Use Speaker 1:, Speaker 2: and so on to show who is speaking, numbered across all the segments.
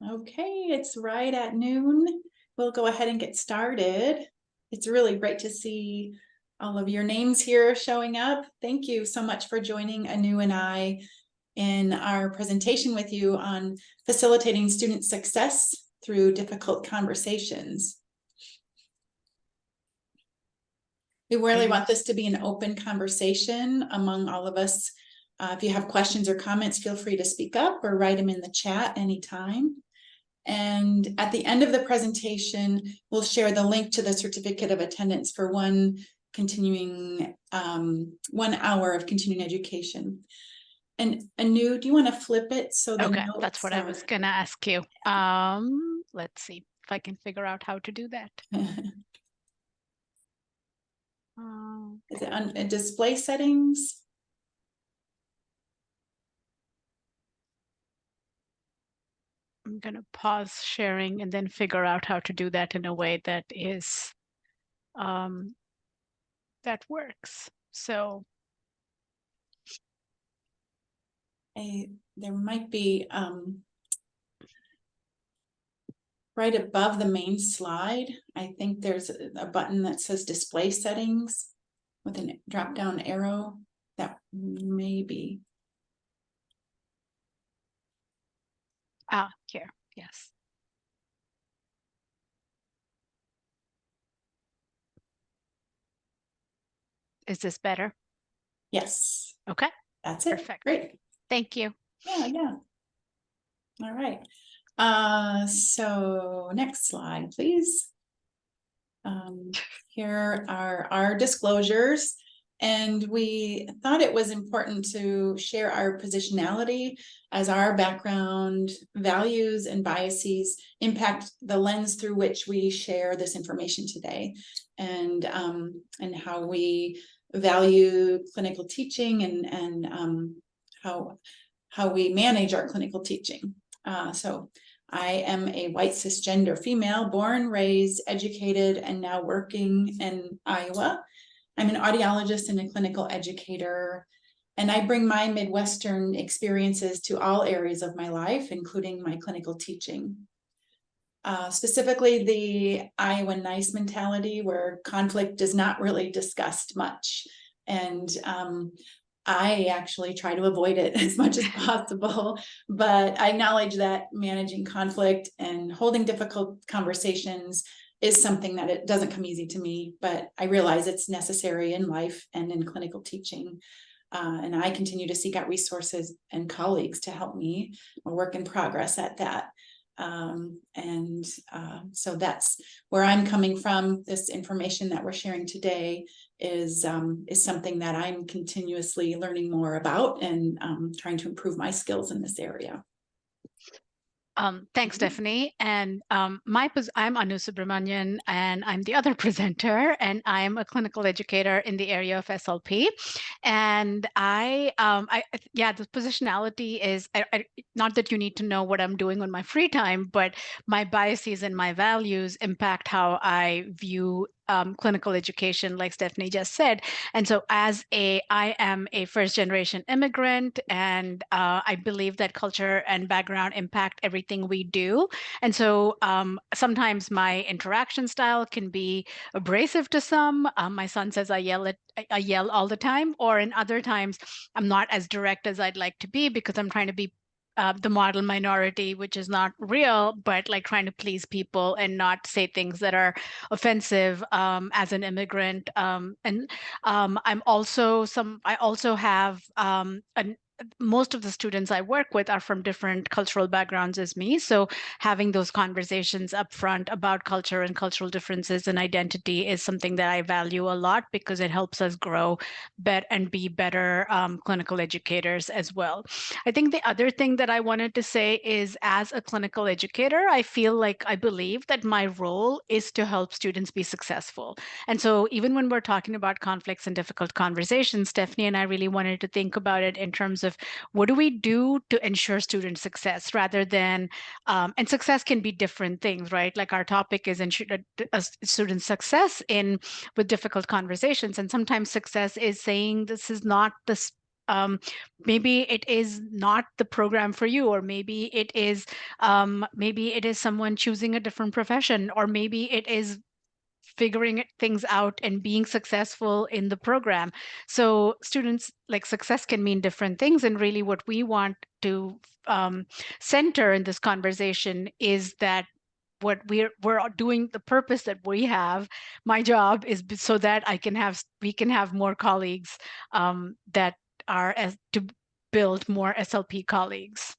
Speaker 1: Okay, it's right at noon. We'll go ahead and get started. It's really great to see all of your names here showing up. Thank you so much for joining Anu and I in our presentation with you on facilitating student success through difficult conversations. We really want this to be an open conversation among all of us. If you have questions or comments, feel free to speak up or write them in the chat anytime. And at the end of the presentation, we'll share the link to the certificate of attendance for one hour of continuing education. And Anu, do you want to flip it so the
Speaker 2: Okay,
Speaker 1: notes
Speaker 2: that's what I was gonna ask you. Let's see if I can figure out how to do that.
Speaker 1: Is it on display settings?
Speaker 2: I'm gonna pause sharing and then figure out how to do that in a way that is that works. So
Speaker 1: There might be right above the main slide. I think there's a button that says display settings with a drop down arrow. That may be.
Speaker 2: Here, yes. Is this better?
Speaker 1: Yes.
Speaker 2: Okay.
Speaker 1: That's it.
Speaker 2: Perfect.
Speaker 1: Great.
Speaker 2: Thank you.
Speaker 1: Yeah. All right. So next slide, please. Here are our disclosures. And we thought it was important to share our positionality as our background, values, and biases impact the lens through which we share this information today, and how we value clinical teaching and how we manage our clinical teaching. So I am a white cisgender female, born, raised, educated, and now working in Iowa. I'm an audiologist and a clinical educator, and I bring my Midwestern experiences to all areas of my life, including my clinical teaching. Specifically, the Iowa nice mentality, where conflict is not really discussed much. And I actually try to avoid it as much as possible, but I acknowledge that managing conflict and holding difficult conversations is something that it doesn't come easy to me, but I realize it's necessary in life and in clinical teaching. And I continue to seek out resources and colleagues to help me, a work in progress at that. So that's where I'm coming from. This information that we're sharing today is something that I'm continuously learning more about and trying to improve my skills in this area.
Speaker 2: Thanks, Stephanie. And I'm Anu Subramanian, and I'm the other presenter, and I'm a clinical educator in the area of SLP. And the positionality is not that you need to know what I'm doing on my free time, but my biases and my values impact how I view clinical education, like Stephanie just said. And so I am a first generation immigrant, and I believe that culture and background impact everything we do. And so sometimes my interaction style can be abrasive to some. My son says I yell all the time, or in other times I'm not as direct as I'd like to be because I'm trying to be the model minority, which is not real, but like trying to please people and not say things that are offensive as an immigrant. I also have most of the students I work with are from different cultural backgrounds as me. So having those conversations up front about culture and cultural differences and identity is something that I value a lot because it helps us grow and be better clinical educators as well. I think the other thing that I wanted to say is, as a clinical educator, I believe that my role is to help students be successful. And so even when we're talking about conflicts and difficult conversations, Stephanie and I really wanted to think about it in terms of what do we do to ensure student success rather than, and success can be different things, right? Like our topic is student success with difficult conversations. And sometimes success is saying this is not the Maybe it is not the program for you, or maybe it is someone choosing a different profession, or maybe it is figuring things out and being successful in the program. So students, like, success can mean different things, and really what we want to center in this conversation is that what we're doing, the purpose that we have, my job is so that we can have more colleagues that are as to build more SLP colleagues.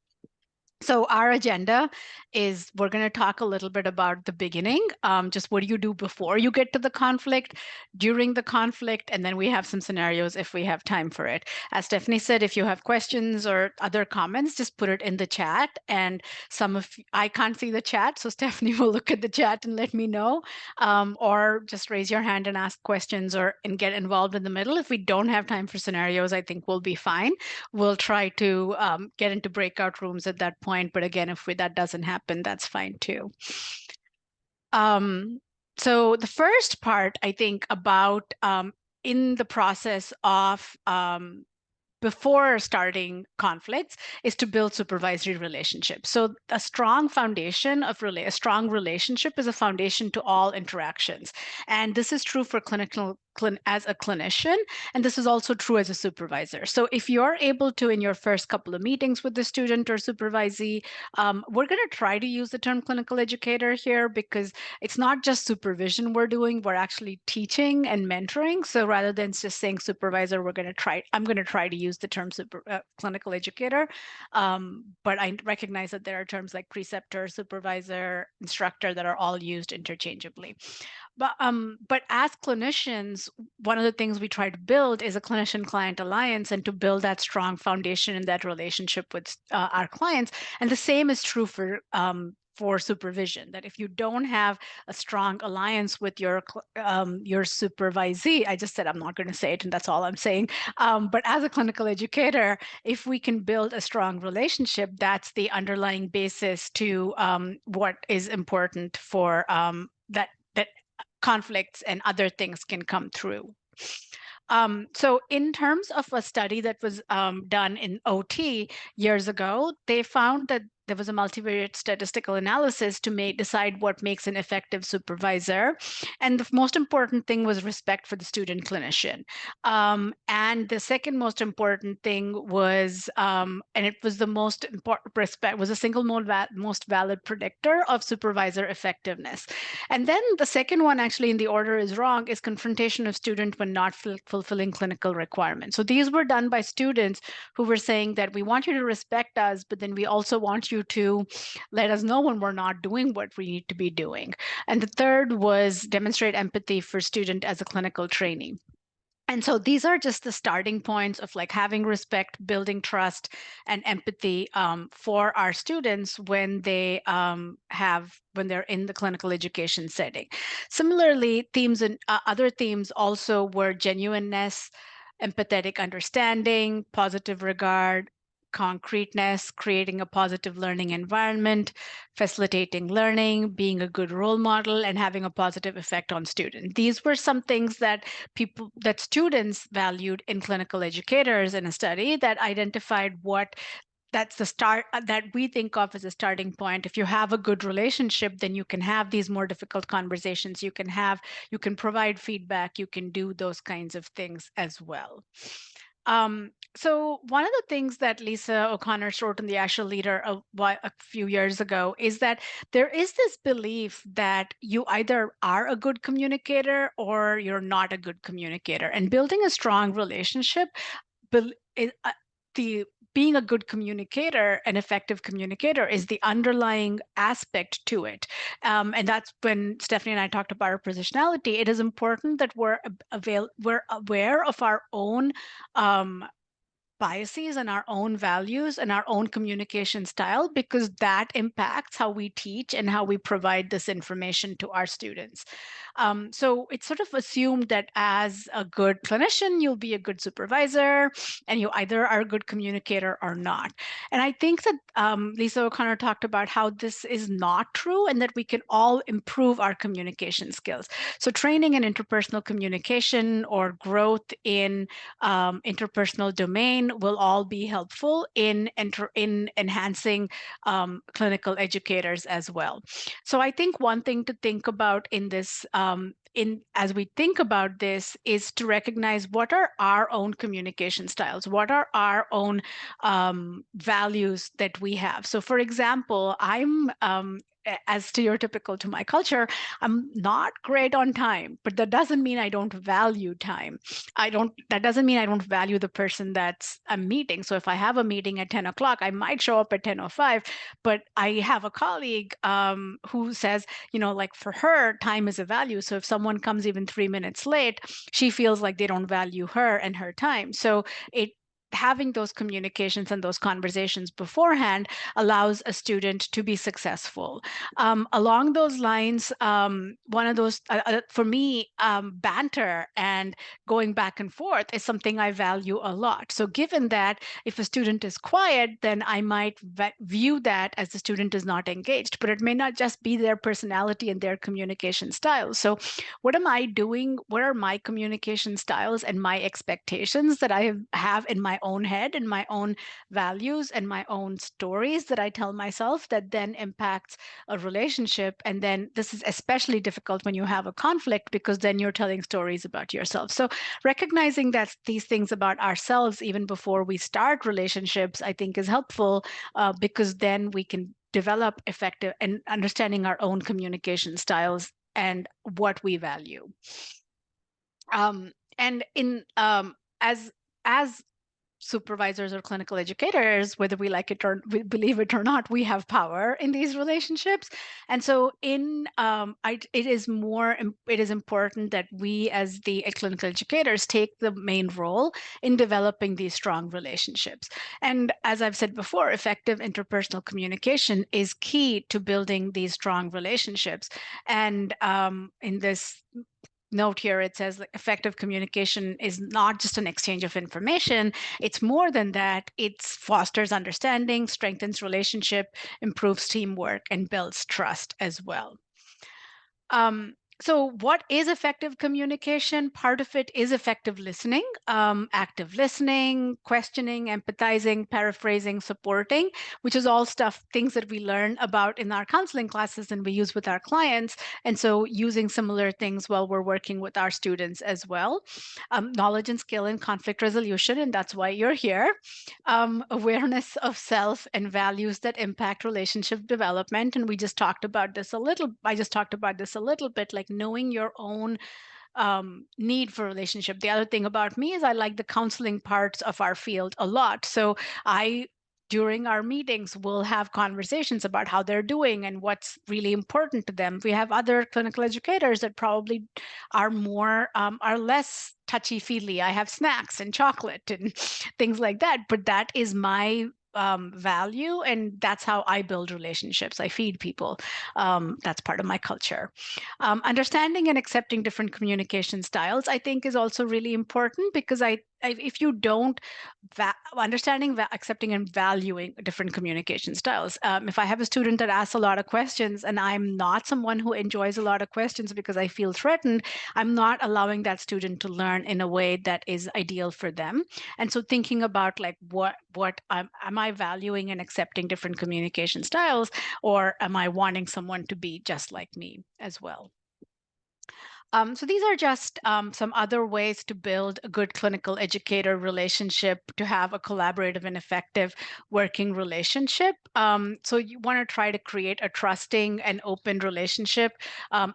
Speaker 2: So our agenda is, we're going to talk a little bit about the beginning, just what do you do before you get to the conflict, during the conflict, and then we have some scenarios if we have time for it. As Stephanie said, if you have questions or other comments, just put it in the chat. And I can't see the chat, so Stephanie will look at the chat and let me know, or just raise your hand and ask questions and get involved in the middle. If we don't have time for scenarios, I think we'll be fine. We'll try to get into breakout rooms at that point. But again, if that doesn't happen, that's fine too. So the first part, I think, about in the process of before starting conflicts is to build supervisory relationships. So a strong foundation of a strong relationship is a foundation to all interactions. And this is true for as a clinician, and this is also true as a supervisor. So if you're able to, in your first couple of meetings with the student or supervisee, we're going to try to use the term clinical educator here, because it's not just supervision we're doing, we're actually teaching and mentoring. So rather than just saying supervisor, I'm going to try to use the term clinical educator. But I recognize that there are terms like preceptor, supervisor, instructor that are all used interchangeably. But as clinicians, one of the things we try to build is a clinician-client alliance, and to build that strong foundation in that relationship with our clients. And the same is true for supervision, that if you don't have a strong alliance with your supervisee, I just said I'm not going to say it, and that's all I'm saying. But as a clinical educator, if we can build a strong relationship, that's the underlying basis to what is important for that conflicts and other things can come through. So in terms of a study that was done in OT years ago, they found that there was a multivariate statistical analysis to decide what makes an effective supervisor. And the most important thing was respect for the student clinician. And the second most important thing was, and it was the most important, respect was a single most valid predictor of supervisor effectiveness. And then the second one, actually in the order is wrong, is confrontation of student when not fulfilling clinical requirements. So these were done by students who were saying that we want you to respect us, but then we also want you to let us know when we're not doing what we need to be doing. And the third was demonstrate empathy for student as a clinical trainee. And so these are just the starting points of like having respect, building trust, and empathy for our students when they're in the clinical education setting. Similarly, themes and other themes also were genuineness, empathetic understanding, positive regard, concreteness, creating a positive learning environment, facilitating learning, being a good role model, and having a positive effect on students. These were some things that students valued in clinical educators in a study that identified that's the start that we think of as a starting point. If you have a good relationship, then you can have these more difficult conversations. You can provide feedback, you can do those kinds of things as well. So one of the things that Lisa O'Connor wrote in the Actual Leader a few years ago is that there is this belief that you either are a good communicator or you're not a good communicator. And building a strong relationship, being a good communicator, an effective communicator, is the underlying aspect to it. And that's when Stephanie and I talked about our positionality. It is important that we're aware of our own biases and our own values and our own communication style, because that impacts how we teach and how we provide this information to our students. So it's sort of assumed that as a good clinician, you'll be a good supervisor, and you either are a good communicator or not. And I think that Lisa O'Connor talked about how this is not true, and that we can all improve our communication skills. So training in interpersonal communication or growth in interpersonal domain again, will all be helpful in enhancing clinical educators as well. So I think one thing to think about in this, in as we think about this, is to recognize what are our own communication styles, what are our own values that we have. So, for example, I'm as stereotypical to my culture, I'm not great on time, but that doesn't mean I don't value time. That doesn't mean I don't value the person that's a meeting. So if I have a meeting at 10 o'clock, I might show up at 10:05, but I have a colleague who says, like for her, time is a value. So if someone comes even 3 minutes late, she feels like they don't value her and her time. So it having those communications and those conversations beforehand allows a student to be successful. Along those lines, one of those, for me, banter and going back and forth is something I value a lot. So given that if a student is quiet, then I might view that as the student is not engaged, but it may not just be their personality and their communication style. So what am I doing? What are my communication styles and my expectations that I have in my own head and my own values and my own stories that I tell myself that then impacts a relationship? And then this is especially difficult when you have a conflict, because then you're telling stories about yourself. So recognizing that these things about ourselves even before we start relationships, I think, is helpful, because then we can develop effective and understanding our own communication styles and what we value. And in as supervisors or clinical educators, whether we like it or we believe it or not, we have power in these relationships. And so it is important that we as the clinical educators take the main role in developing these strong relationships. And as I've said before, effective interpersonal communication is key to building these strong relationships. And in this note here, it says like effective communication is not just an exchange of information. It's more than that. It fosters understanding, strengthens relationship, improves teamwork, and builds trust as well. So what is effective communication? Part of it is effective listening, active listening, questioning, empathizing, paraphrasing, supporting, which is all things that we learn about in our counseling classes and we use with our clients. And so using similar things while we're working with our students as well. Knowledge and skill in conflict resolution, and that's why you're here. Awareness of self and values that impact relationship development. And we just talked about this a little. I just talked about this a little bit, like knowing your own need for relationship. The other thing about me is I like the counseling parts of our field a lot. So during our meetings, we'll have conversations about how they're doing and what's really important to them. We have other clinical educators that probably are less touchy-feely. I have snacks and chocolate and things like that, but that is my value, and that's how I build relationships. I feed people. That's part of my culture. Understanding and accepting different communication styles, I think, is also really important, because if you don't understanding, accepting, and valuing different communication styles. If I have a student that asks a lot of questions and I'm not someone who enjoys a lot of questions because I feel threatened, I'm not allowing that student to learn in a way that is ideal for them. And so thinking about like what am I valuing and accepting different communication styles, or am I wanting someone to be just like me as well? So these are just some other ways to build a good clinical educator relationship, to have a collaborative and effective working relationship. So you want to try to create a trusting and open relationship,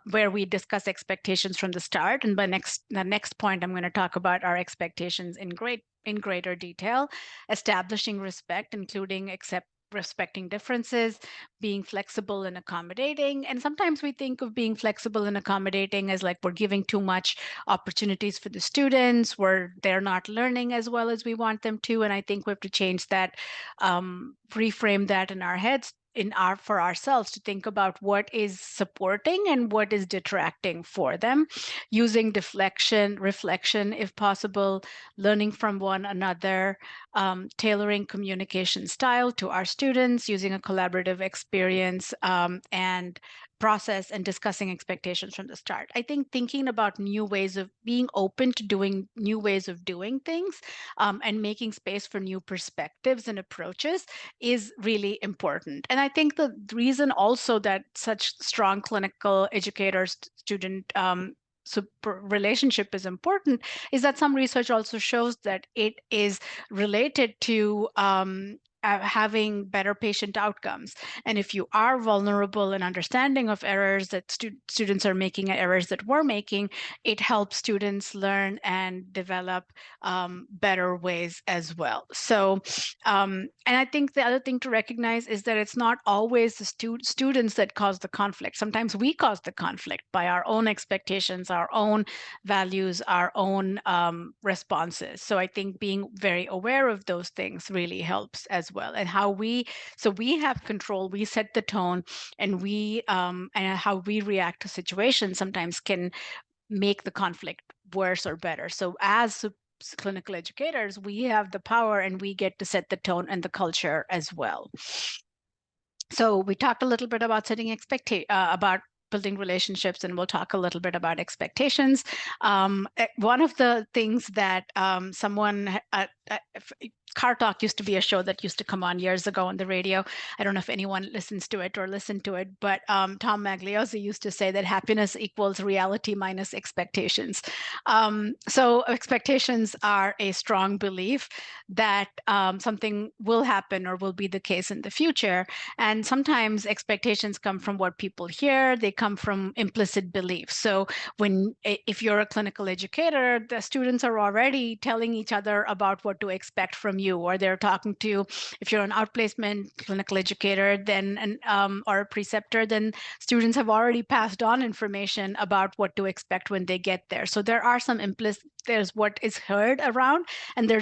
Speaker 2: where we discuss expectations from the start. And the next point, I'm going to talk about our expectations in greater detail, establishing respect, including respecting differences, being flexible and accommodating. And sometimes we think of being flexible and accommodating as like we're giving too much opportunities for the students, where they're not learning as well as we want them to. And I think we have to change that, reframe that in our heads, for ourselves, to think about what is supporting and what is detracting for them, using deflection, reflection if possible, learning from one another, tailoring communication style to our students using a collaborative experience and process and discussing expectations from the start. I think thinking about new ways of being open to doing new ways of doing things and making space for new perspectives and approaches is really important. And I think the reason also that such strong clinical educators student relationship is important is that some research also shows that it is related to having better patient outcomes. And if you are vulnerable and understanding of errors that students are making and errors that we're making, it helps students learn and develop better ways as well. So, and I think the other thing to recognize is that it's not always the students that cause the conflict. Sometimes we cause the conflict by our own expectations, our own values, our own responses. So I think being very aware of those things really helps as well. And so we have control, we set the tone, and and how we react to situations sometimes can make the conflict worse or better. So as clinical educators, we have the power and we get to set the tone and the culture as well. So we talked a little bit about about building relationships, and we'll talk a little bit about expectations. One of the things that Car Talk used to be a show that used to come on years ago on the radio. I don't know if anyone listens to it or listened to it, but Tom Magliozzi used to say that happiness equals reality minus expectations. So expectations are a strong belief that something will happen or will be the case in the future. And sometimes expectations come from what people hear, they come from implicit beliefs. So if you're a clinical educator, the students are already telling each other about what to expect from you, or they're talking to, if you're an outplacement clinical educator, then or a preceptor, then students have already passed on information about what to expect when they get there. So there are some there's what is heard around, and there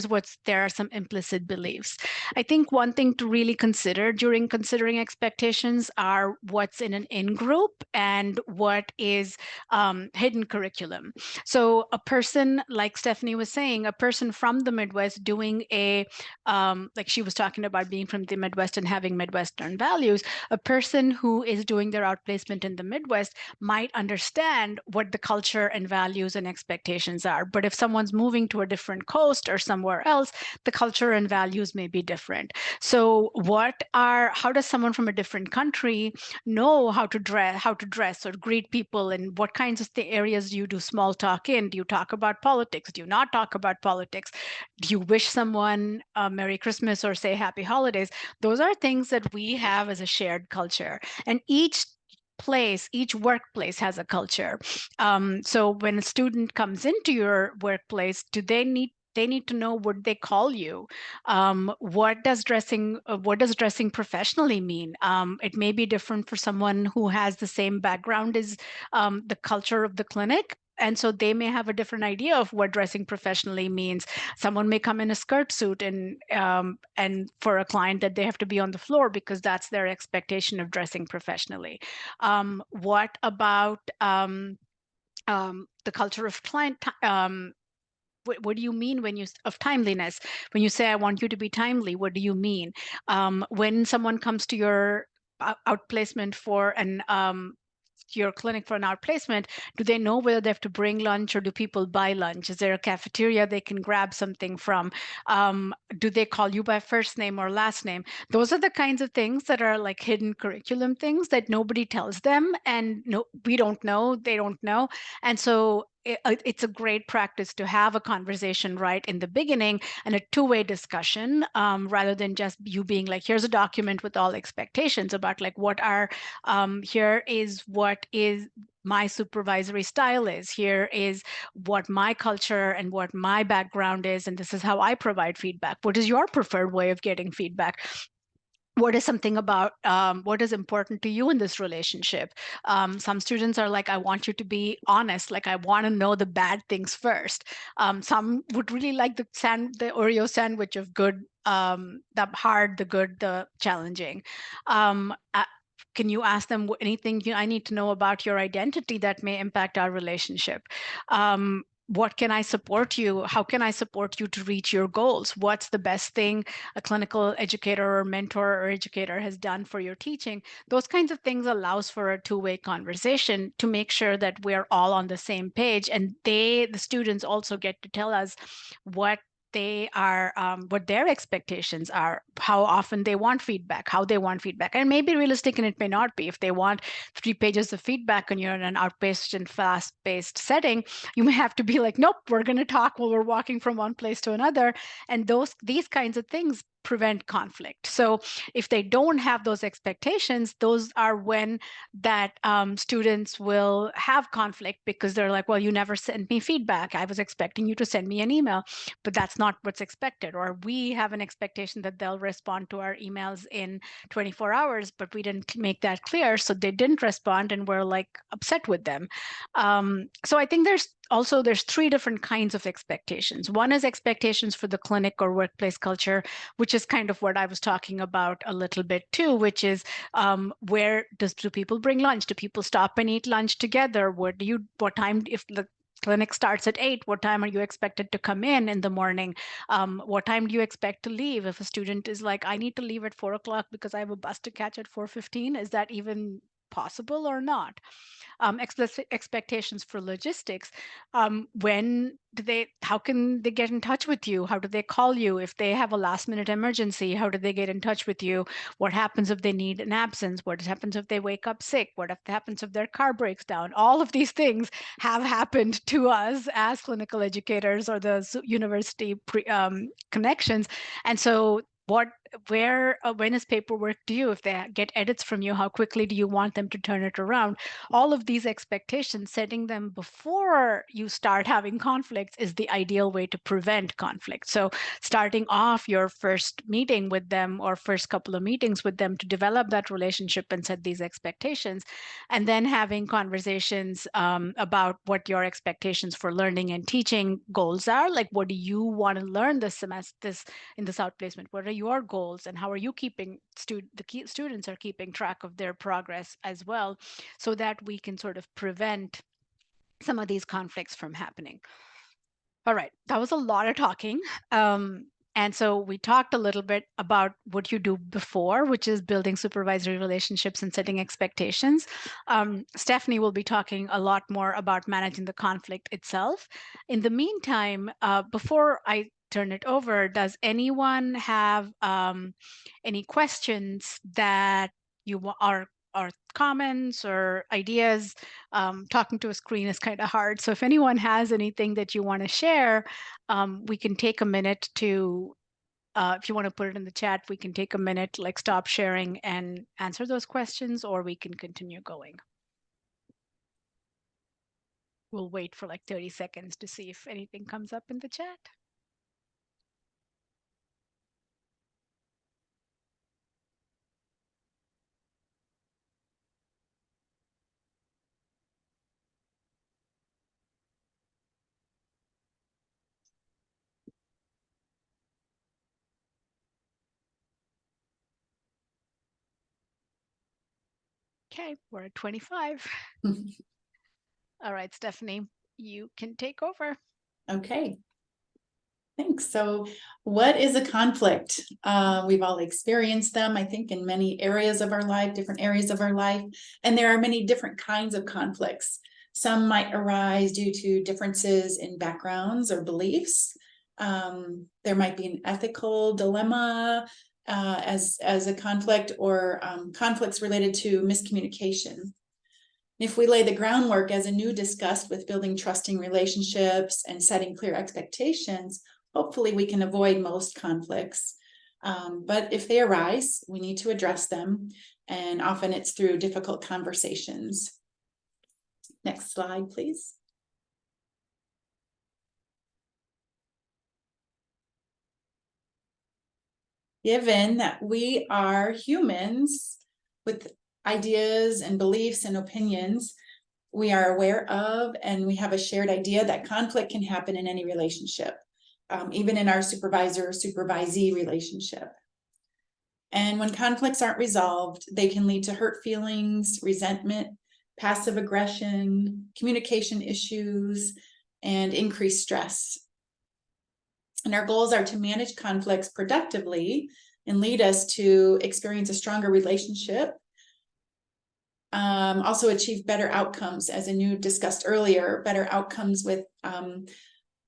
Speaker 2: are some implicit beliefs. I think one thing to really consider during considering expectations are what's in an in-group and what is hidden curriculum. So a person, like Stephanie was saying, a person from the Midwest doing like she was talking about being from the Midwest and having Midwestern values, a person who is doing their outplacement in the Midwest might understand what the culture and values and expectations are. But if someone's moving to a different coast or somewhere else, the culture and values may be different. So how does someone from a different country know how to dress or greet people, and what kinds of areas do you do small talk in? Do you talk about politics? Do you not talk about politics? Do you wish someone a Merry Christmas or say Happy Holidays? Those are things that we have as a shared culture. And each workplace has a culture. So when a student comes into your workplace, they need to know what they call you. What does dressing professionally mean? It may be different for someone who has the same background as the culture of the clinic. And so they may have a different idea of what dressing professionally means. Someone may come in a skirt suit, and for a client that they have to be on the floor because that's their expectation of dressing professionally. What about the culture of client? What do you mean of timeliness? When you say, I want you to be timely, what do you mean? When someone comes to your outplacement for your clinic for an outplacement, do they know whether they have to bring lunch or do people buy lunch? Is there a cafeteria they can grab something from? Do they call you by first name or last name? Those are the kinds of things that are like hidden curriculum things that nobody tells them, and we don't know, they don't know. And so it's a great practice to have a conversation right in the beginning and a two-way discussion, rather than just you being like, here's a document with all expectations about like here is what is my supervisory style is. Here is what my culture and what my background is, and this is how I provide feedback. What is your preferred way of getting feedback? What is something about what is important to you in this relationship? Some students are like, I want you to be honest. Like, I want to know the bad things first. Some would really like the Oreo sandwich of good, the hard, the good, the challenging. Can you ask them anything I need to know about your identity that may impact our relationship? what can I support you? How can I support you to reach your goals? What's the best thing a clinical educator or mentor or educator has done for your teaching? Those kinds of things allows for a two-way conversation to make sure that we're all on the same page, and the students also get to tell us what they are, what their expectations are, how often they want feedback, how they want feedback, and maybe realistic and it may not be. If they want 3 pages of feedback and you're in an outpatient, fast-paced setting, you may have to be like, nope, we're going to talk while we're walking from one place to another. And these kinds of things prevent conflict. So if they don't have those expectations, those are when that students will have conflict, because they're like, well, you never sent me feedback. I was expecting you to send me an email, but that's not what's expected. Or we have an expectation that they'll respond to our emails in 24 hours, but we didn't make that clear. So they didn't respond and we're like upset with them. So I think there's 3 different kinds of expectations. One is expectations for the clinic or workplace culture, which is kind of what I was talking about a little bit too, which is where do people bring lunch? Do people stop and eat lunch together? What time, if the clinic starts at 8, what time are you expected to come in the morning? What time do you expect to leave? If a student is like, I need to leave at 4 o'clock because I have a bus to catch at 4:15, is that even possible or not? Explicit expectations for logistics. How can they get in touch with you? How do they call you? If they have a last minute emergency, how do they get in touch with you? What happens if they need an absence? What happens if they wake up sick? What happens if their car breaks down? All of these things have happened to us as clinical educators or the university connections. And so when is paperwork due? If they get edits from you, how quickly do you want them to turn it around? All of these expectations, setting them before you start having conflicts, is the ideal way to prevent conflict. So starting off your first meeting with them or first couple of meetings with them to develop that relationship and set these expectations, and then having conversations about what your expectations for learning and teaching goals are. Like, what do you want to learn this semester, in this outplacement? What are your goals, and how are you keeping students are keeping track of their progress as well, so that we can sort of prevent some of these conflicts from happening. All right, that was a lot of talking. And so we talked a little bit about what you do before, which is building supervisory relationships and setting expectations. Stephanie will be talking a lot more about managing the conflict itself. In the meantime, before I turn it over, does anyone have any questions that are comments or ideas? Talking to a screen is kind of hard. So if anyone has anything that you want to share, we can take a minute to, if you want to put it in the chat, we can take a minute, like stop sharing and answer those questions, or we can continue going. We'll wait for like 30 seconds to see if anything comes up in the chat. Okay, we're at 25. All right, Stephanie, you can take over.
Speaker 1: Okay. Thanks. So what is a conflict? We've all experienced them, I think, in many areas of our life, different areas of our life, and there are many different kinds of conflicts. Some might arise due to differences in backgrounds or beliefs. There might be an ethical dilemma as a conflict, or conflicts related to miscommunication. If we lay the groundwork, as Anu discussed, with building trusting relationships and setting clear expectations, hopefully we can avoid most conflicts. But if they arise, we need to address them, and often it's through difficult conversations. Next slide, please. Given that we are humans with ideas and beliefs and opinions, we are aware of, and we have a shared idea that conflict can happen in any relationship, even in our supervisor-supervisee relationship. And when conflicts aren't resolved, they can lead to hurt feelings, resentment, passive aggression, communication issues, and increase stress. And our goals are to manage conflicts productively and lead us to experience a stronger relationship. Also achieve better outcomes, as Anu discussed earlier, better outcomes with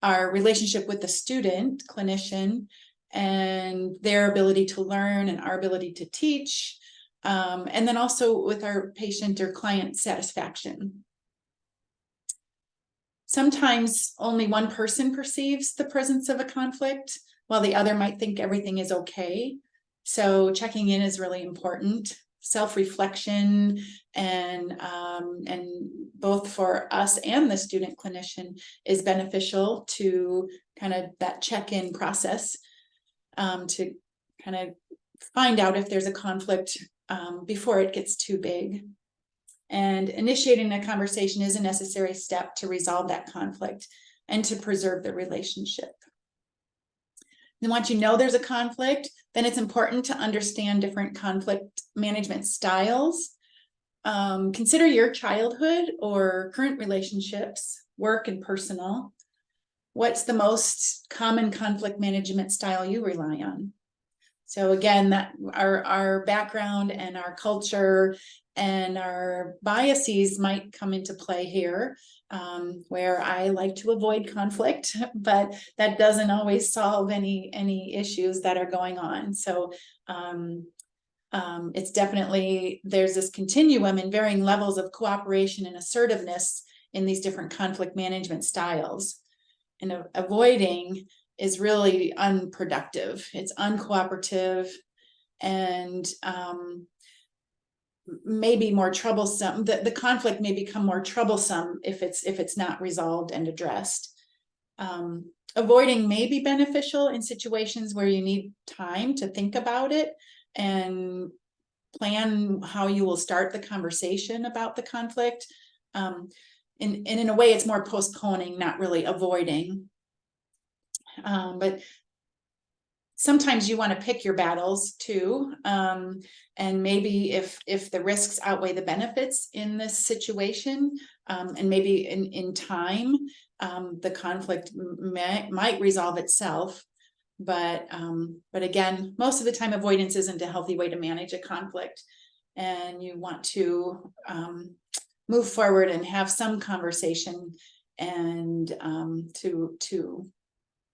Speaker 1: our relationship with the student, clinician, and their ability to learn and our ability to teach, and then also with our patient or client satisfaction. Sometimes only one person perceives the presence of a conflict, while the other might think everything is okay. So checking in is really important. Self-reflection and both for us and the student clinician is beneficial to kind of that check-in process, to kind of find out if there's a conflict before it gets too big. And initiating a conversation is a necessary step to resolve that conflict and to preserve the relationship. And once you know there's a conflict, then it's important to understand different conflict management styles. Consider your childhood or current relationships, work and personal. What's the most common conflict management style you rely on? So again, that our background and our culture and our biases might come into play here, where I like to avoid conflict, but that doesn't always solve any issues that are going on. So it's definitely, there's this continuum in varying levels of cooperation and assertiveness in these different conflict management styles. And avoiding is really unproductive. It's uncooperative and maybe more troublesome. The conflict may become more troublesome if it's not resolved and addressed. Avoiding may be beneficial in situations where you need time to think about it and plan how you will start the conversation about the conflict. And in a way, it's more postponing, not really avoiding. But sometimes you want to pick your battles too. And maybe if the risks outweigh the benefits in this situation, and maybe in time, the conflict might resolve itself. But again, most of the time avoidance isn't a healthy way to manage a conflict. And you want to move forward and have some conversation and to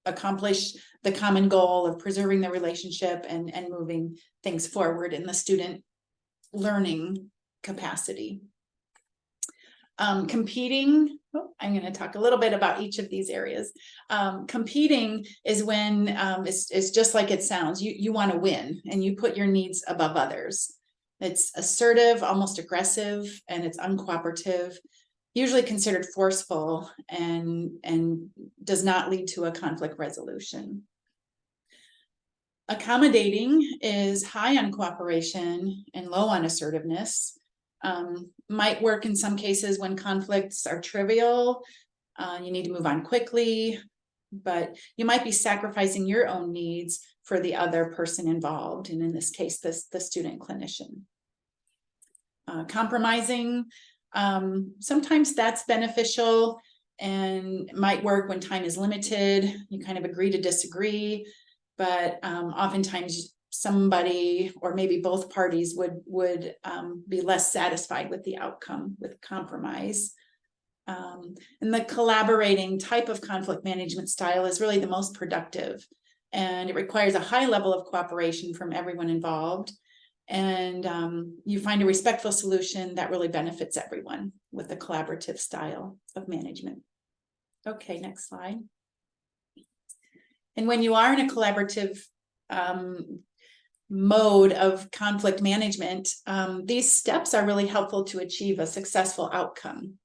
Speaker 1: accomplish the common goal of preserving the relationship and moving things forward in the student learning capacity. Competing, I'm going to talk a little bit about each of these areas. Competing is when it's just like it sounds. You want to win and you put your needs above others. It's assertive, almost aggressive, and it's uncooperative, usually considered forceful, and does not lead to a conflict resolution. Accommodating is high on cooperation and low on assertiveness. Might work in some cases when conflicts are trivial, you need to move on quickly, but you might be sacrificing your own needs for the other person involved, and in this case, the student clinician. Compromising, sometimes that's beneficial and might work when time is limited. You kind of agree to disagree, but oftentimes somebody or maybe both parties would be less satisfied with the outcome with compromise. And the collaborating type of conflict management style is really the most productive, and it requires a high level of cooperation from everyone involved. And you find a respectful solution that really benefits everyone with a collaborative style of management. Okay, next slide. And when you are in a collaborative mode of conflict management, these steps are really helpful to achieve a successful outcome.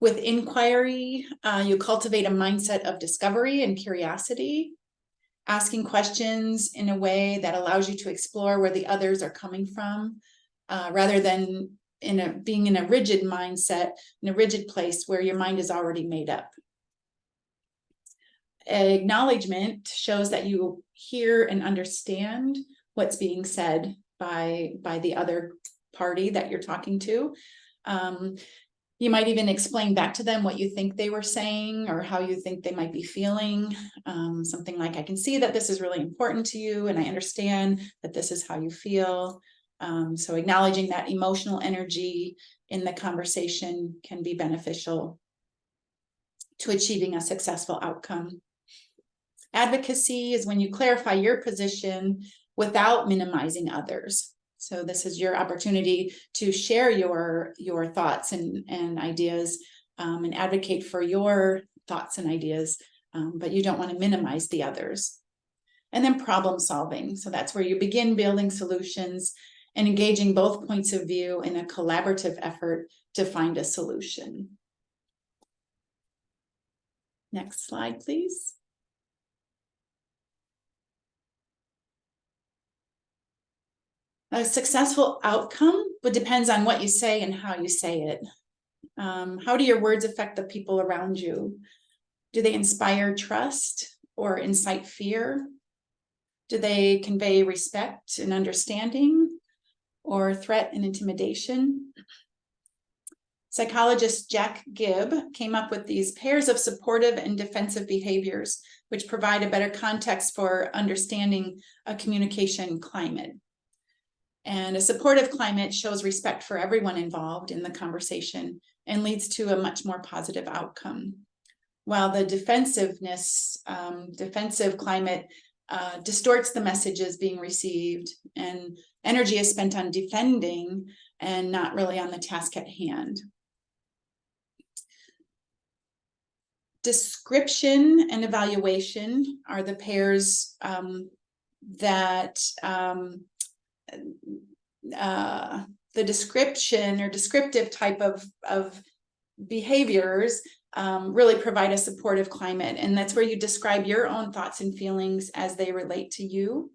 Speaker 1: With inquiry, you cultivate a mindset of discovery and curiosity, asking questions in a way that allows you to explore where the others are coming from, rather than being in a rigid mindset, in a rigid place where your mind is already made up. Acknowledgement shows that you hear and understand what's being said by the other party that you're talking to. You might even explain back to them what you think they were saying or how you think they might be feeling. Something like, I can see that this is really important to you, and I understand that this is how you feel. So acknowledging that emotional energy in the conversation can be beneficial to achieving a successful outcome. Advocacy is when you clarify your position without minimizing others. So this is your opportunity to share your thoughts and ideas, and advocate for your thoughts and ideas, but you don't want to minimize the others. And then problem solving. So that's where you begin building solutions and engaging both points of view in a collaborative effort to find a solution. Next slide, please. A successful outcome depends on what you say and how you say it. How do your words affect the people around you? Do they inspire trust or incite fear? Do they convey respect and understanding, or threat and intimidation? Psychologist Jack Gibb came up with these pairs of supportive and defensive behaviors, which provide a better context for understanding a communication climate. And a supportive climate shows respect for everyone involved in the conversation and leads to a much more positive outcome. While the defensive climate distorts the messages being received, and energy is spent on defending and not really on the task at hand. Description and evaluation are the pairs that the description or descriptive type of behaviors really provide a supportive climate, and that's where you describe your own thoughts and feelings as they relate to you.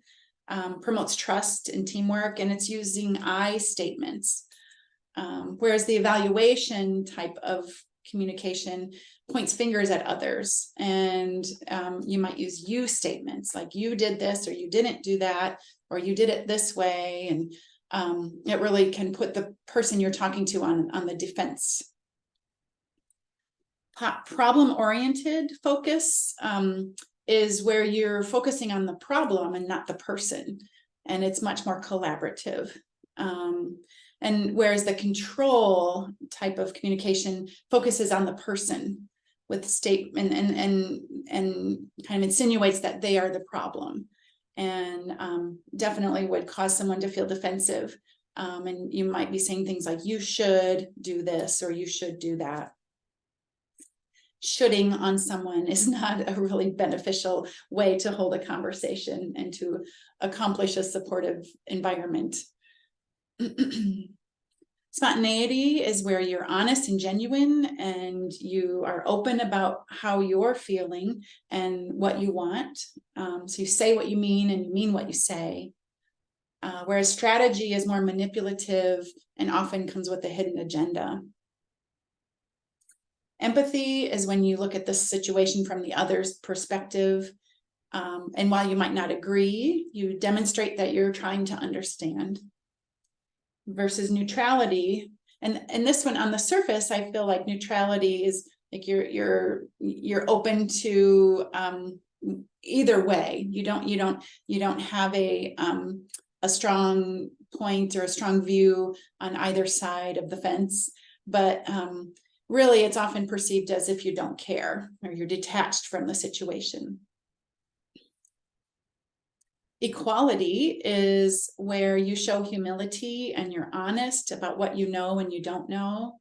Speaker 1: Promotes trust and teamwork, and it's using I statements. Whereas the evaluation type of communication points fingers at others, and you might use you statements like you did this, or you didn't do that, or you did it this way, and it really can put the person you're talking to on the defense. Problem-oriented focus is where you're focusing on the problem and not the person, and it's much more collaborative. And whereas the control type of communication focuses on the person with statement and kind of insinuates that they are the problem, and definitely would cause someone to feel defensive. And you might be saying things like, you should do this, or you should do that. Shoulding on someone is not a really beneficial way to hold a conversation and to accomplish a supportive environment. Spontaneity is where you're honest and genuine, and you are open about how you're feeling and what you want. So you say what you mean, and you mean what you say. Whereas strategy is more manipulative and often comes with a hidden agenda. Empathy is when you look at the situation from the other's perspective. And while you might not agree, you demonstrate that you're trying to understand. Versus neutrality, and this one on the surface, I feel like neutrality is like you're open to either way. You don't have a strong point or a strong view on either side of the fence, but really it's often perceived as if you don't care, or you're detached from the situation. Equality is where you show humility and you're honest about what you know and you don't know.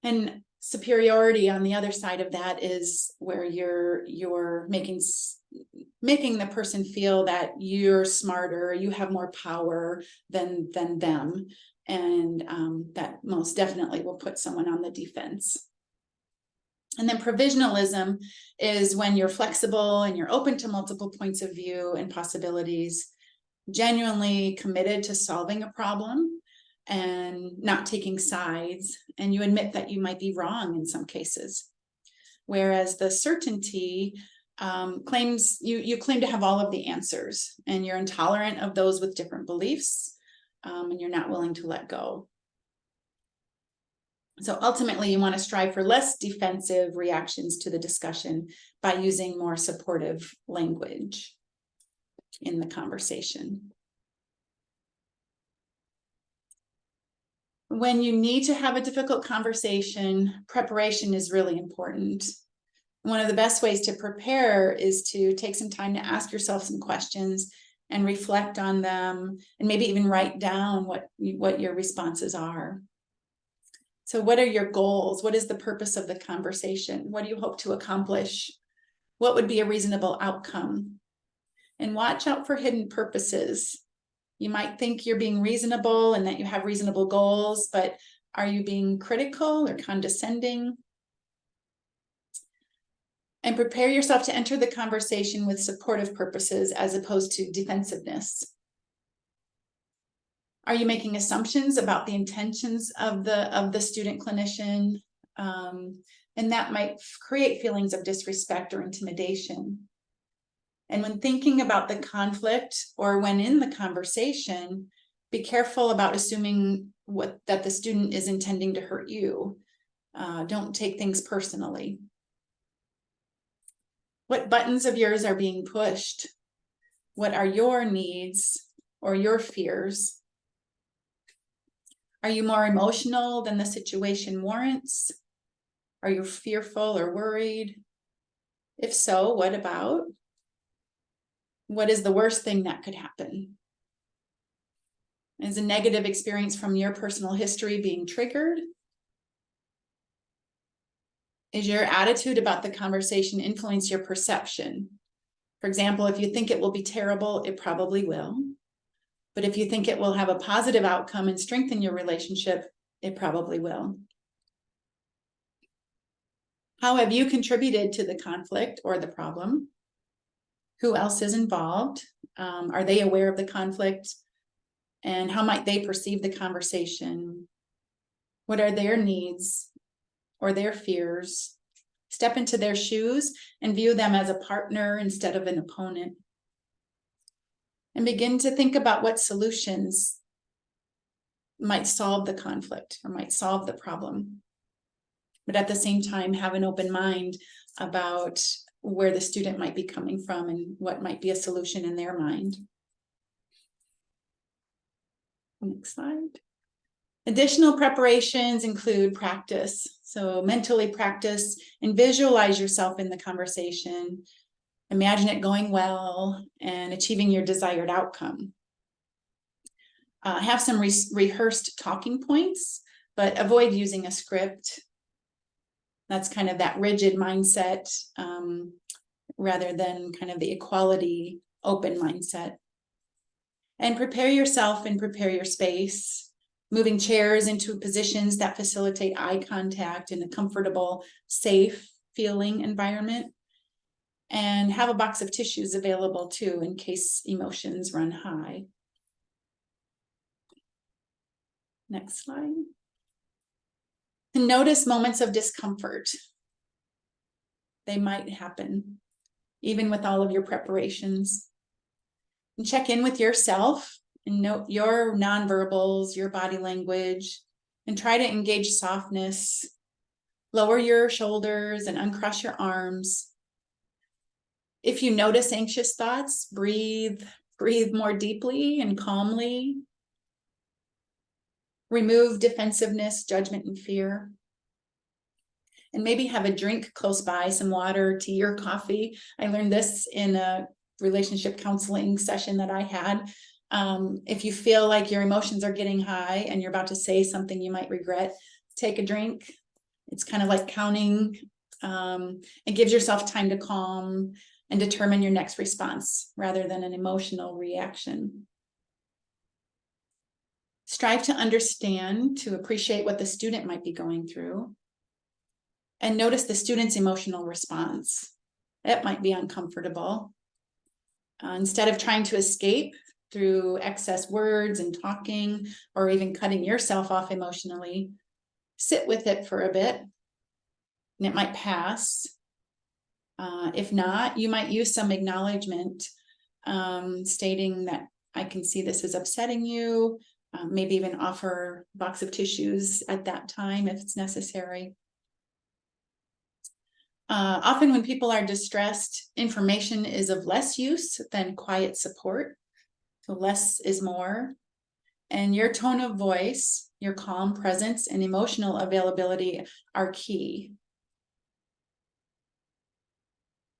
Speaker 1: And superiority on the other side of that is where you're making the person feel that you're smarter, you have more power than them, and that most definitely will put someone on the defense. And then provisionalism is when you're flexible and you're open to multiple points of view and possibilities, genuinely committed to solving a problem and not taking sides, and you admit that you might be wrong in some cases. Whereas the certainty claims you claim to have all of the answers, and you're intolerant of those with different beliefs, and you're not willing to let go. So ultimately, you want to strive for less defensive reactions to the discussion by using more supportive language in the conversation. When you need to have a difficult conversation, preparation is really important. One of the best ways to prepare is to take some time to ask yourself some questions and reflect on them, and maybe even write down what your responses are. So what are your goals? What is the purpose of the conversation? What do you hope to accomplish? What would be a reasonable outcome? And watch out for hidden purposes. You might think you're being reasonable and that you have reasonable goals, but are you being critical or condescending? And prepare yourself to enter the conversation with supportive purposes as opposed to defensiveness. Are you making assumptions about the intentions of the student clinician? And that might create feelings of disrespect or intimidation. And when thinking about the conflict or when in the conversation, be careful about assuming that the student is intending to hurt you. Don't take things personally. What buttons of yours are being pushed? What are your needs or your fears? Are you more emotional than the situation warrants? Are you fearful or worried? If so, what about? What is the worst thing that could happen? Is a negative experience from your personal history being triggered? Is your attitude about the conversation influence your perception? For example, if you think it will be terrible, it probably will. But if you think it will have a positive outcome and strengthen your relationship, it probably will. How have you contributed to the conflict or the problem? Who else is involved? Are they aware of the conflict? And how might they perceive the conversation? What are their needs or their fears? Step into their shoes and view them as a partner instead of an opponent. And begin to think about what solutions might solve the conflict or might solve the problem. But at the same time, have an open mind about where the student might be coming from and what might be a solution in their mind. Next slide. Additional preparations include practice. So mentally practice and visualize yourself in the conversation. Imagine it going well and achieving your desired outcome. Have some rehearsed talking points, but avoid using a script. That's kind of that rigid mindset rather than kind of the equality, open mindset. And prepare yourself and prepare your space, moving chairs into positions that facilitate eye contact in a comfortable, safe feeling environment. And have a box of tissues available too in case emotions run high. Next slide. And notice moments of discomfort. They might happen, even with all of your preparations. And check in with yourself and note your nonverbals, your body language, and try to engage softness. Lower your shoulders and uncross your arms. If you notice anxious thoughts, breathe more deeply and calmly. Remove defensiveness, judgment, and fear. And maybe have a drink close by, some water, tea, or coffee. I learned this in a relationship counseling session that I had. If you feel like your emotions are getting high and you're about to say something you might regret, take a drink. It's kind of like counting. It gives yourself time to calm and determine your next response rather than an emotional reaction. Strive to understand, to appreciate what the student might be going through. And notice the student's emotional response. It might be uncomfortable. Instead of trying to escape through excess words and talking, or even cutting yourself off emotionally, sit with it for a bit, and it might pass. If not, you might use some acknowledgement, stating that I can see this is upsetting you. maybe even offer a box of tissues at that time if it's necessary. Often when people are distressed, information is of less use than quiet support. So less is more. And your tone of voice, your calm presence, and emotional availability are key.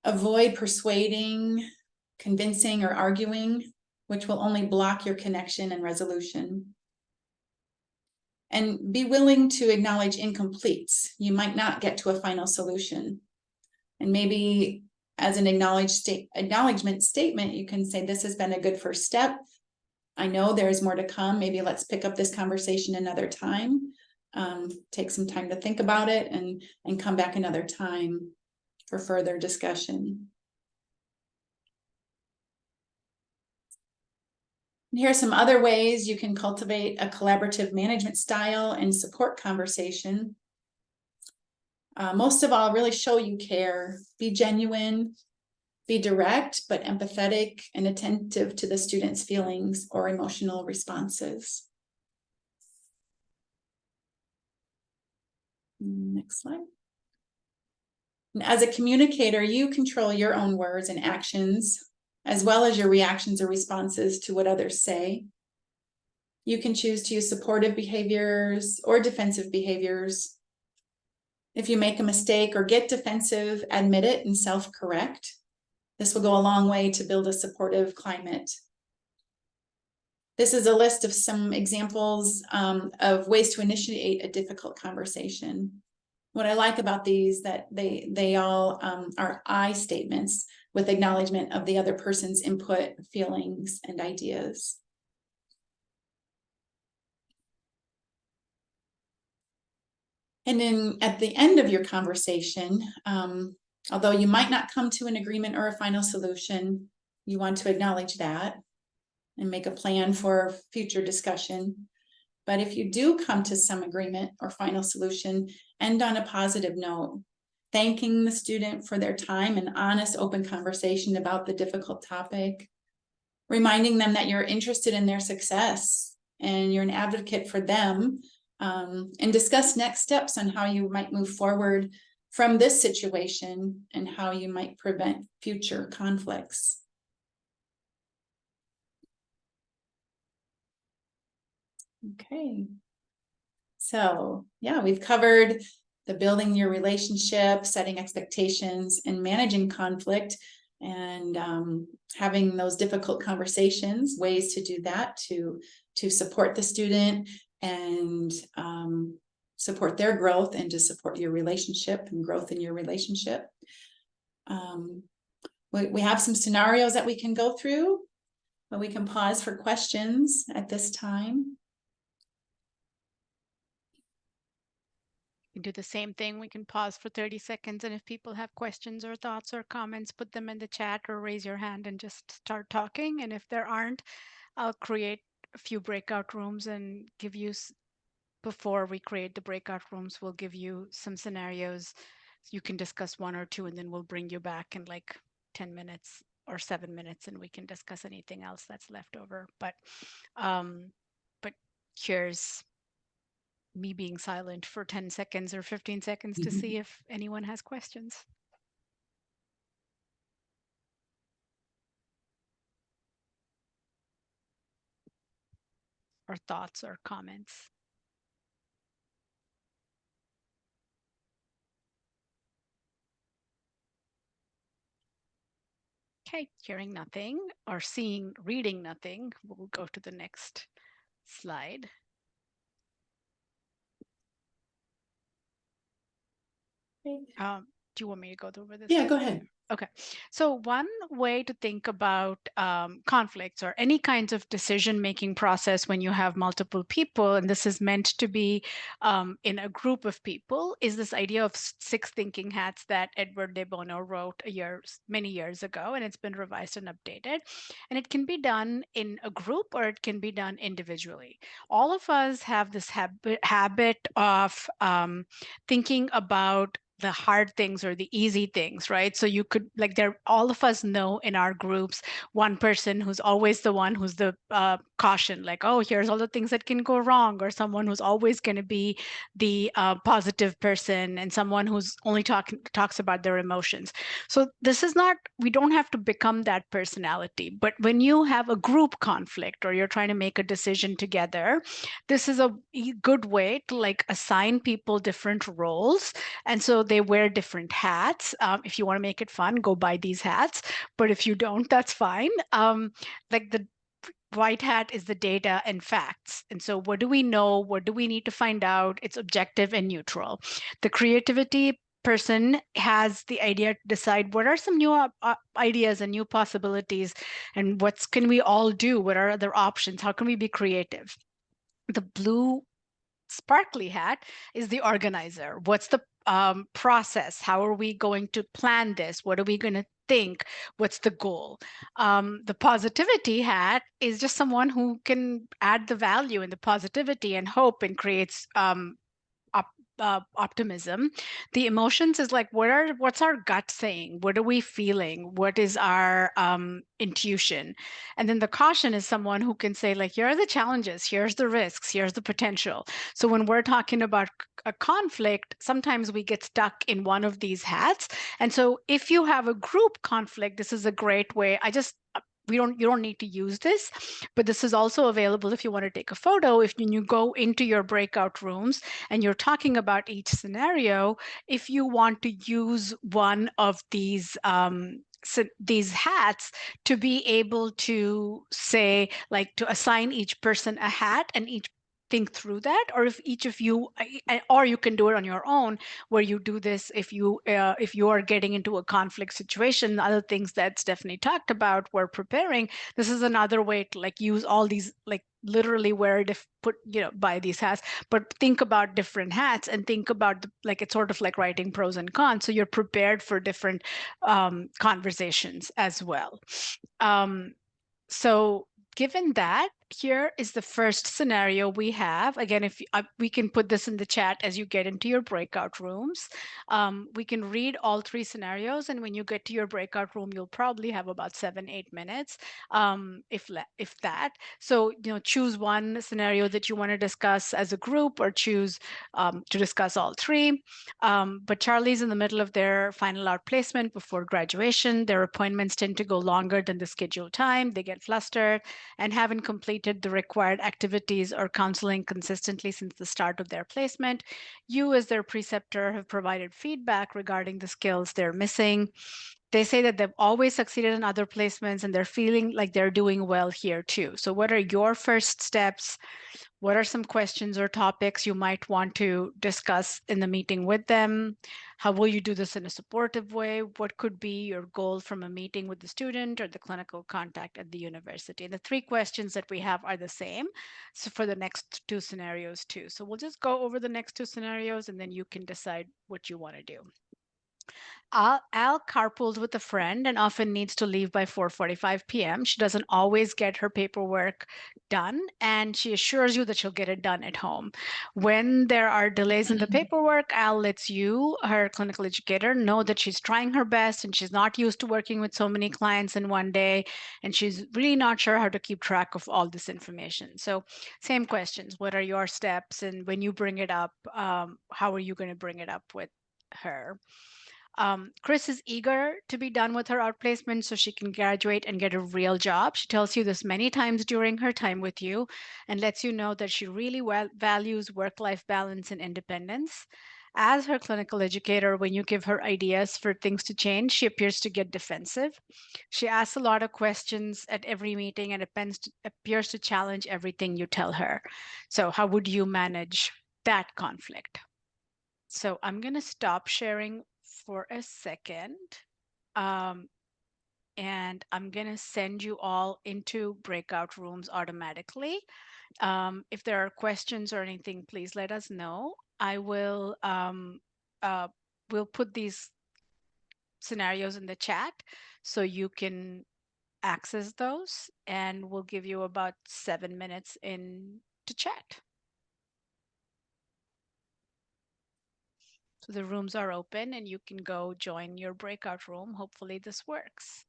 Speaker 1: Avoid persuading, convincing, or arguing, which will only block your connection and resolution. And be willing to acknowledge incompletes. You might not get to a final solution. And maybe as an acknowledgement statement, you can say, this has been a good first step. I know there's more to come. Maybe let's pick up this conversation another time. Take some time to think about it and come back another time for further discussion. And here are some other ways you can cultivate a collaborative management style and support conversation. Most of all, really show you care, be genuine, be direct, but empathetic and attentive to the student's feelings or emotional responses. Next slide. And as a communicator, you control your own words and actions, as well as your reactions or responses to what others say. You can choose to use supportive behaviors or defensive behaviors. If you make a mistake or get defensive, admit it and self-correct. This will go a long way to build a supportive climate. This is a list of some examples of ways to initiate a difficult conversation. What I like about these that they all are I statements with acknowledgement of the other person's input, feelings, and ideas. And then at the end of your conversation, although you might not come to an agreement or a final solution, you want to acknowledge that and make a plan for future discussion. But if you do come to some agreement or final solution, end on a positive note, thanking the student for their time and honest, open conversation about the difficult topic, reminding them that you're interested in their success and you're an advocate for them, and discuss next steps on how you might move forward from this situation and how you might prevent future conflicts. Okay. So yeah, we've covered the building your relationship, setting expectations, and managing conflict, and having those difficult conversations, ways to do that to support the student and support their growth and to support your relationship and growth in your relationship. We have some scenarios that we can go through, but we can pause for questions at this time.
Speaker 2: We can do the same thing. We can pause for 30 seconds. And if people have questions or thoughts or comments, put them in the chat or raise your hand and just start talking. And if there aren't, I'll create a few breakout rooms and give you, before we create the breakout rooms, we'll give you some scenarios. You can discuss one or two, and then we'll bring you back in like 10 minutes or 7 minutes, and we can discuss anything else that's left over. But here's me being silent for 10 seconds or 15 seconds to see if anyone has questions. Or thoughts or comments. Okay, hearing nothing or reading nothing, we'll go to the next slide. Do you want me to go over this?
Speaker 1: Yeah, go ahead.
Speaker 2: Okay, so one way to think about conflicts or any kinds of decision-making process when you have multiple people, and this is meant to be in a group of people, is this idea of 6 thinking hats that Edward de Bono wrote many years ago, and it's been revised and updated. And it can be done in a group or it can be done individually. All of us have this habit of thinking about the hard things or the easy things, right? So you could like there, all of us know in our groups one person who's always the one who's the caution, like, oh, here's all the things that can go wrong, or someone who's always going to be the positive person, and someone who's only talks about their emotions. So this is not, we don't have to become that personality, but when you have a group conflict or you're trying to make a decision together, this is a good way to like assign people different roles, and so they wear different hats. If you want to make it fun, go buy these hats. But if you don't, that's fine. Like the white hat is the data and facts. And so what do we know? What do we need to find out? It's objective and neutral. The creativity person has the idea to decide what are some new ideas and new possibilities, and what can we all do? What are other options? How can we be creative? The blue sparkly hat is the organizer. What's the process? How are we going to plan this? What are we going to think? What's the goal? The positivity hat is just someone who can add the value and the positivity and hope and creates optimism. The emotions is like, what's our gut saying? What are we feeling? What is our intuition? And then the caution is someone who can say, like, here are the challenges, here's the risks, here's the potential. So when we're talking about a conflict, sometimes we get stuck in one of these hats. And so if you have a group conflict, this is a great way. You don't need to use this, but this is also available if you want to take a photo. If you go into your breakout rooms and you're talking about each scenario, if you want to use one of these hats to be able to say, like, to assign each person a hat and each think through that, or if each of you, or you can do it on your own, where you do this if you are getting into a conflict situation. Other things that Stephanie talked about, we're preparing. This is another way to like use all these, like literally wear it, if put, buy these hats, but think about different hats and think about like it's sort of like writing pros and cons, so you're prepared for different conversations as well. So given that, here is the first scenario we have. Again, if we can put this in the chat as you get into your breakout rooms. We can read all three scenarios, and when you get to your breakout room, you'll probably have about 7-8 minutes, if that. So choose one scenario that you want to discuss as a group, or choose to discuss all three. But Charlie's in the middle of their final outplacement before graduation. Their appointments tend to go longer than the scheduled time. They get flustered and haven't completed the required activities or counseling consistently since the start of their placement. You, as their preceptor, have provided feedback regarding the skills they're missing. They say that they've always succeeded in other placements and they're feeling like they're doing well here too. So what are your first steps? What are some questions or topics you might want to discuss in the meeting with them? How will you do this in a supportive way? What could be your goal from a meeting with the student or the clinical contact at the university? And the three questions that we have are the same, so for the next two scenarios too. So we'll just go over the next two scenarios and then you can decide what you want to do. Al carpools with a friend and often needs to leave by 4:45 p.m. She doesn't always get her paperwork done, and she assures you that she'll get it done at home. When there are delays in the paperwork, Al lets you, her clinical educator, know that she's trying her best and she's not used to working with so many clients in one day, and she's really not sure how to keep track of all this information. So same questions. What are your steps? And when you bring it up, how are you going to bring it up with her? Chris is eager to be done with her outplacement so she can graduate and get a real job. She tells you this many times during her time with you and lets you know that she really values work-life balance and independence. As her clinical educator, when you give her ideas for things to change, she appears to get defensive. She asks a lot of questions at every meeting and appears to challenge everything you tell her. So how would you manage that conflict? So I'm going to stop sharing for a second. And I'm going to send you all into breakout rooms automatically. If there are questions or anything, please let us know. I will we'll put these scenarios in the chat so you can access those, and we'll give you about 7 minutes in to chat. So the rooms are open and you can go join your breakout room. Hopefully this works.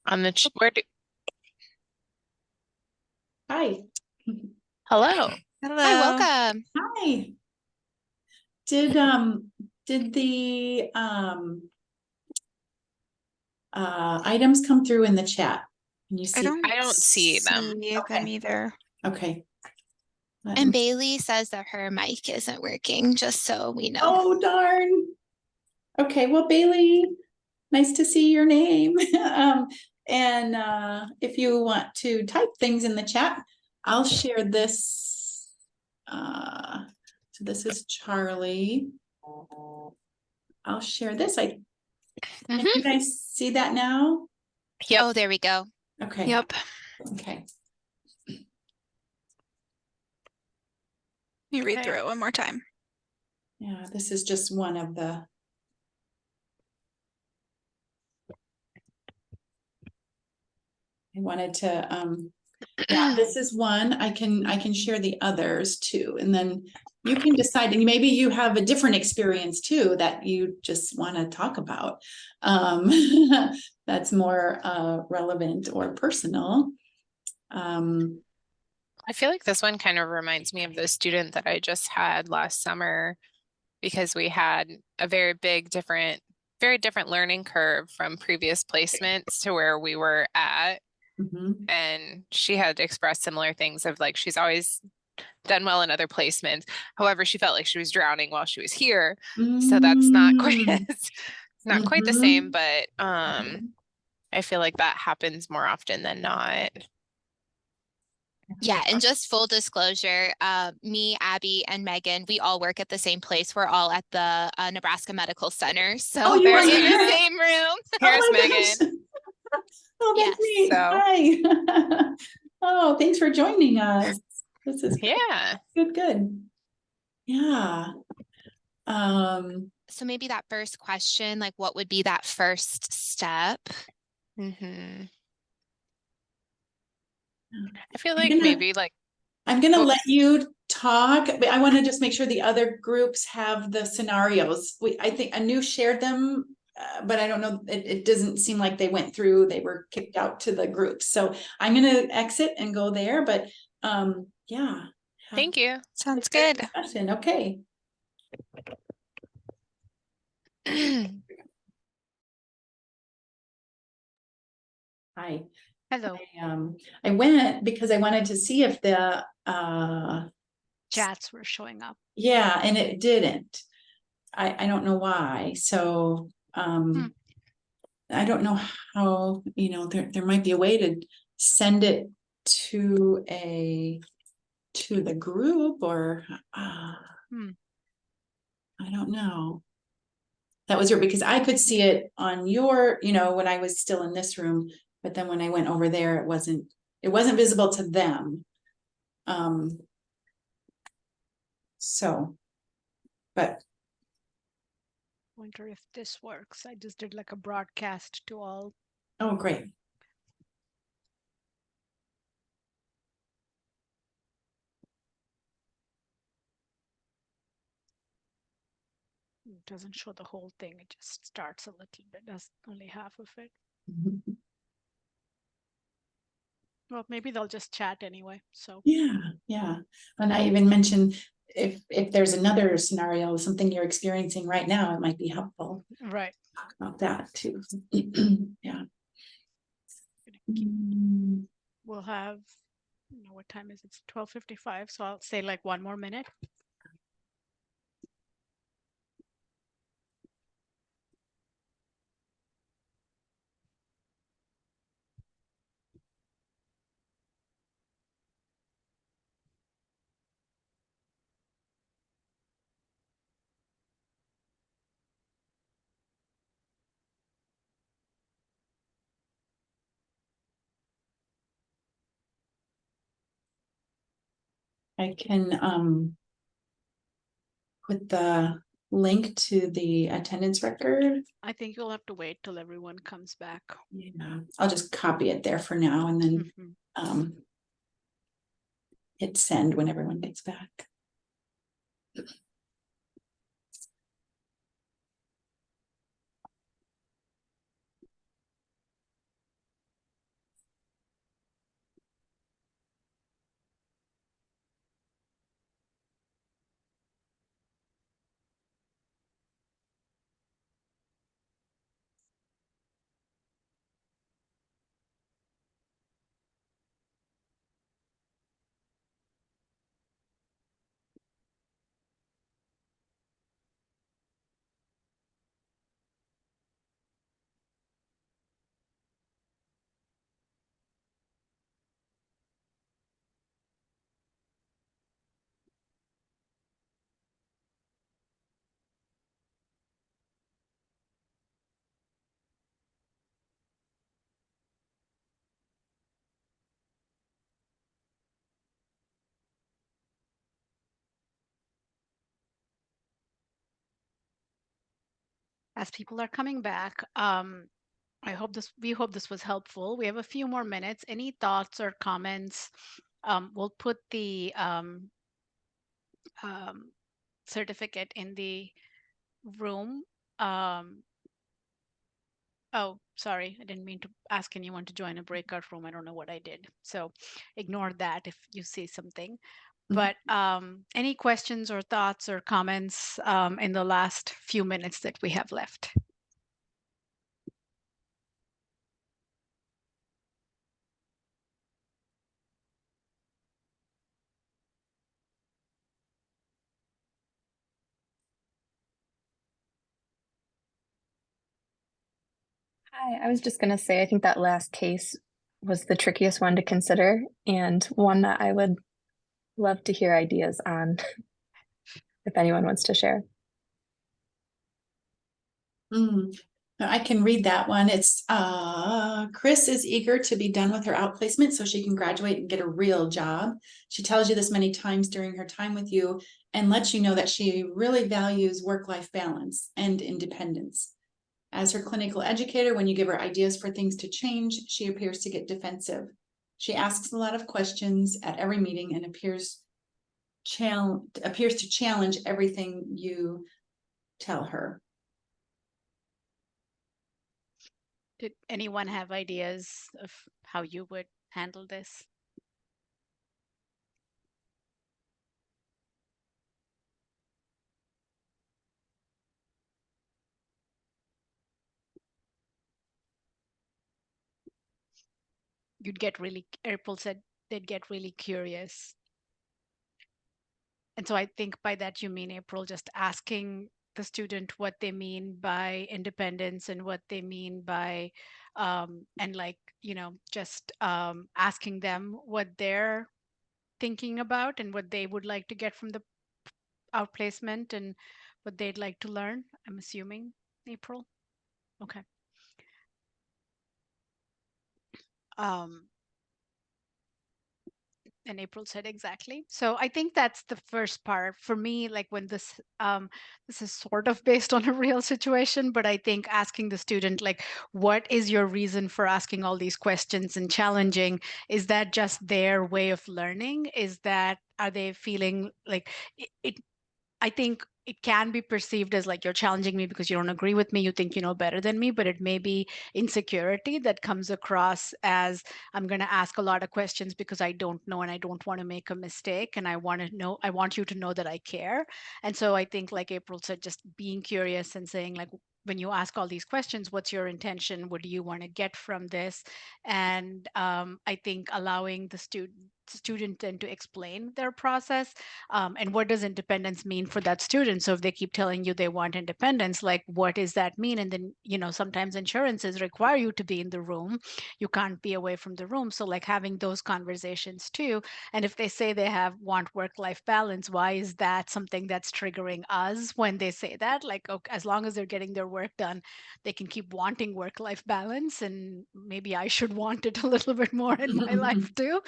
Speaker 3: On the
Speaker 1: Hi.
Speaker 3: Hello.
Speaker 4: Hello.
Speaker 5: Hi, welcome.
Speaker 1: Hi. Did the items come through in the chat? Can you see?
Speaker 3: I don't see them.
Speaker 4: them either.
Speaker 1: Okay.
Speaker 5: And Bailey says that her mic isn't working, just so we know.
Speaker 1: Oh, darn. Okay, well, Bailey, nice to see your name. And if you want to type things in the chat, I'll share this. So this is Charlie. I'll share this. Can you guys see that now?
Speaker 3: Yep.
Speaker 5: Oh, there we go.
Speaker 1: Okay.
Speaker 4: Yep.
Speaker 1: Okay.
Speaker 4: Let me read
Speaker 2: Okay.
Speaker 4: through it one more time.
Speaker 1: Yeah, this is just one of the. I wanted to, yeah, this is one. I can share the others too, and then you can decide. And maybe you have a different experience too that you just want to talk about. That's more relevant or personal.
Speaker 3: I feel like this one kind of reminds me of the student that I just had last summer, because we had a very different learning curve from previous placements to where we were at. And she had expressed similar things of like, she's always done well in other placements. However, she felt like she was drowning while she was here. So that's not quite not quite the same, but I feel like that happens more often than not.
Speaker 5: Yeah, and just full disclosure, me, Abby, and Megan, we all work at the same place. We're all at the Nebraska Medical Center. So
Speaker 1: you
Speaker 5: we're
Speaker 1: are
Speaker 5: in
Speaker 1: here?
Speaker 5: the same room.
Speaker 3: Here's
Speaker 1: Oh my
Speaker 3: Megan.
Speaker 1: gosh. Oh, that's neat.
Speaker 3: So.
Speaker 1: Hi. Oh, thanks for joining us. This is
Speaker 3: Yeah.
Speaker 1: good. Yeah.
Speaker 5: So maybe that first question, like what would be that first step?
Speaker 3: I feel like maybe like
Speaker 1: I'm gonna let you talk, but I want to just make sure the other groups have the scenarios. I think Anu shared them, but I don't know. It doesn't seem like they went through. They were kicked out to the groups. So I'm gonna exit and go there. But yeah.
Speaker 3: Thank you.
Speaker 4: Sounds good.
Speaker 1: Discussion. Okay. Hi.
Speaker 2: Hello.
Speaker 1: I went because I wanted to see if the
Speaker 2: Chats were showing up.
Speaker 1: yeah, and it didn't. I don't know why. So I don't know how, there might be a way to send it to the group, or I don't know. That was weird because I could see it on your, when I was still in this room, but then when I went over there, it wasn't visible to them. So, but
Speaker 2: Wonder if this works. I just did like a broadcast to all.
Speaker 1: oh, great.
Speaker 2: It doesn't show the whole thing. It just starts a little bit. That's only half of it. Well, maybe they'll just chat anyway. So
Speaker 1: Yeah. And I even mentioned if there's another scenario, something you're experiencing right now, it might be helpful.
Speaker 2: right.
Speaker 1: Talk about that too. Yeah.
Speaker 2: We'll have, what time is it? It's 12:55. So I'll say like one more minute.
Speaker 1: I can put the link to the attendance record.
Speaker 2: I think you'll have to wait till everyone comes back.
Speaker 1: Yeah, I'll just copy it there for now and then hit send when everyone gets back.
Speaker 2: As people are coming back, we hope this was helpful. We have a few more minutes. Any thoughts or comments? We'll put the certificate in the room. Oh, sorry, I didn't mean to ask anyone to join a breakout room. I don't know what I did. So ignore that if you see something. But any questions or thoughts or comments in the last few minutes that we have left?
Speaker 6: Hi, I was just going to say, I think that last case was the trickiest one to consider and one that I would love to hear ideas on if anyone wants to share.
Speaker 1: I can read that one. It's Chris is eager to be done with her outplacement so she can graduate and get a real job. She tells you this many times during her time with you and lets you know that she really values work-life balance and independence. As her clinical educator, when you give her ideas for things to change, she appears to get defensive. She asks a lot of questions at every meeting and appears to challenge everything you tell her.
Speaker 2: Did anyone have ideas of how you would handle this? April said they'd get really curious. And so I think by that you mean, April, just asking the student what they mean by independence and what they mean by, and like, just asking them what they're thinking about and what they would like to get from the outplacement and what they'd like to learn, I'm assuming, April. Okay. And April said exactly. So I think that's the first part for me, like when this is sort of based on a real situation, but I think asking the student, like, what is your reason for asking all these questions and challenging? Is that just their way of learning? Are they feeling like it I think it can be perceived as like you're challenging me because you don't agree with me, you think you know better than me, but it may be insecurity that comes across as I'm going to ask a lot of questions because I don't know and I don't want to make a mistake, and I want you to know that I care. And so I think, like April said, just being curious and saying, like, when you ask all these questions, what's your intention? What do you want to get from this? And I think allowing the student then to explain their process, and what does independence mean for that student. So if they keep telling you they want independence, like, what does that mean? And then, sometimes insurances require you to be in the room, you can't be away from the room. So like having those conversations too. And if they say they want work-life balance, why is that something that's triggering us when they say that? Like, okay, as long as they're getting their work done, they can keep wanting work-life balance, and maybe I should want it a little bit more in my life too.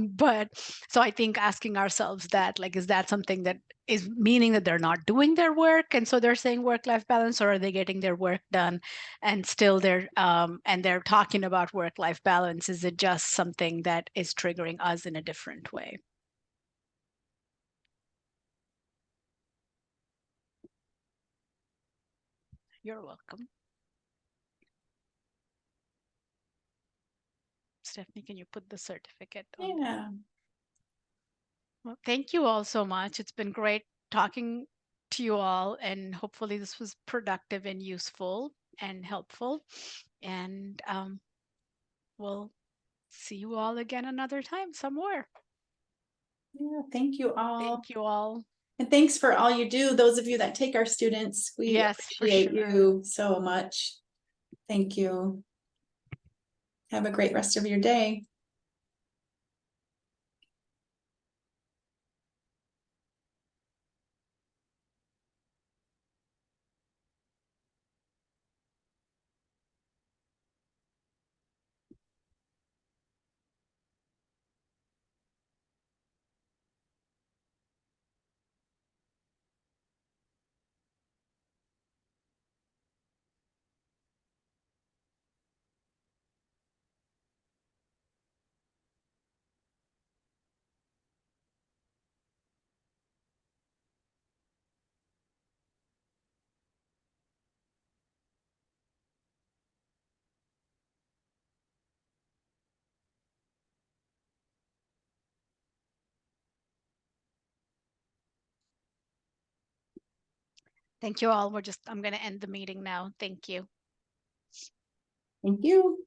Speaker 2: But so I think asking ourselves that, like, is that something that is meaning that they're not doing their work and so they're saying work-life balance, or are they getting their work done and still they're talking about work-life balance? Is it just something that is triggering us in a different way? You're welcome. Stephanie, can you put the certificate on?
Speaker 1: Yeah.
Speaker 2: Well, thank you all so much. It's been great talking to you all, and hopefully this was productive and useful and helpful. And we'll see you all again another time somewhere.
Speaker 1: Yeah, thank you all.
Speaker 2: Thank you all.
Speaker 1: And thanks for all you do. Those of you that take our students, we
Speaker 2: Yes, for
Speaker 1: appreciate
Speaker 2: sure.
Speaker 1: you so much. Thank you. Have a great rest of your day.
Speaker 2: Thank you all. I'm going to end the meeting now. Thank you.
Speaker 1: Thank you.